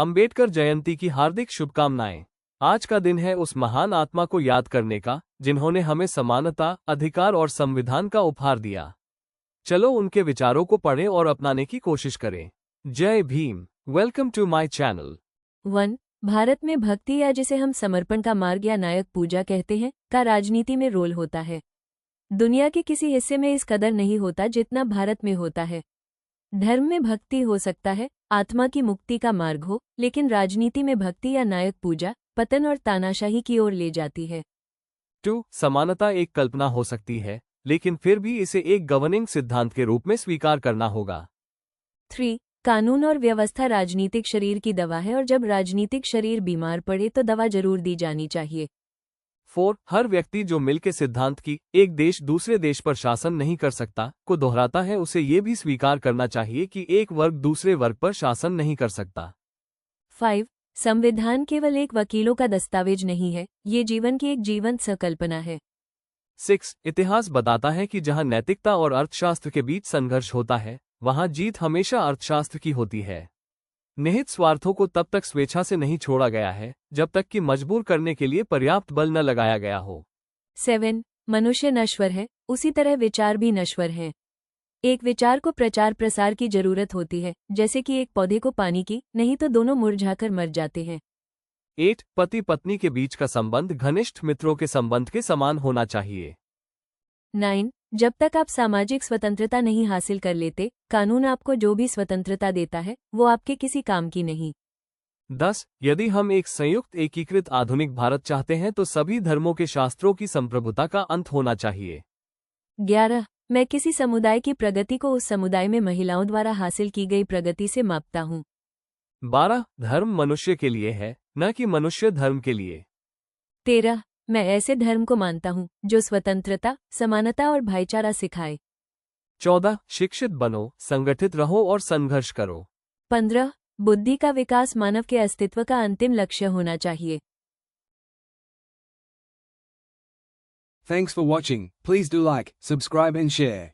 अंबेडकर जयंती की हार्दिक शुभकामनाएं। आज का दिन है उस महान आत्मा को याद करने का जिन्होंने हमें समानता, अधिकार और संविधान का उपहार दिया। चलो उनके विचारों को पढ़ें और अपनाने की कोशिश करें। Jai Bhim. Welcome to my channel. 1. Bharat में भक्ति या जिसे हम समर्पण का मार्ग या नायक पूजा कहते हैं का राजनीति में रोल होता है। दुनिया के किसी हिस्से में इस कदर नहीं होता जितना भारत में होता है। धर्म में भक्ति हो सकता है आत्मा की मुक्ति का मार्ग हो, लेकिन राजनीति में भक्ति या नायक पूजा पतन और तानाशाही की ओर ले जाती है। 2. समानता एक कल्पना हो सकती है, लेकिन फिर भी इसे एक गवर्निंग सिद्धांत के रूप में स्वीकार करना होगा। 3. कानून और व्यवस्था राजनीतिक शरीर की दवा है और जब राजनीतिक शरीर बीमार पड़े तो दवा जरूर दी जानी चाहिए। 4. हर व्यक्ति जो मिल के सिद्धांत की एक देश दूसरे देश पर शासन नहीं कर सकता को दोहराता है, उसे ये भी स्वीकार करना चाहिए कि एक वर्ग दूसरे वर्ग पर शासन नहीं कर सकता। 5. संविधान केवल एक वकीलों का दस्तावेज नहीं है, ये जीवन की एक जीवंत संकल्पना है। 6. इतिहास बताता है कि जहां नैतिकता और अर्थशास्त्र के बीच संघर्ष होता है, वहां जीत हमेशा अर्थशास्त्र की होती है। निहित स्वार्थों को तब तक स्वेच्छा से नहीं छोड़ा गया है जब तक कि मजबूर करने के लिए पर्याप्त बल न लगाया गया हो। 7. मनुष्य नश्वर है, उसी तरह विचार भी नश्वर हैं। एक विचार को प्रचार प्रसार की जरूरत होती है, जैसे कि एक पौधे को पानी की, नहीं तो दोनों मुरझाकर मर जाते हैं। 8. पति पत्नी के बीच का संबंध घनिष्ठ मित्रों के संबंध के समान होना चाहिए। 9. जब तक आप सामाजिक स्वतंत्रता नहीं हासिल कर लेते, कानून आपको जो भी स्वतंत्रता देता है वो आपके किसी काम की नहीं। 10. यदि हम एक संयुक्त एकीकृत आधुनिक भारत चाहते हैं तो सभी धर्मों के शास्त्रों की संप्रभुता का अंत होना चाहिए। 11. मैं किसी समुदाय की प्रगति को उस समुदाय में महिलाओं द्वारा हासिल की गई प्रगति से मापता हूँ। 12. धर्म मनुष्य के लिए है, न कि मनुष्य धर्म के लिए। 13. मैं ऐसे धर्म को मानता हूँ जो स्वतंत्रता, समानता और भाईचारा सिखाए। 14. शिक्षित बनो, संगठित रहो और संघर्ष करो। 15. बुद्धि का विकास मानव के अस्तित्व का अंतिम लक्ष्य होना चाहिए। Thanks for watching. Please do like, subscribe and share.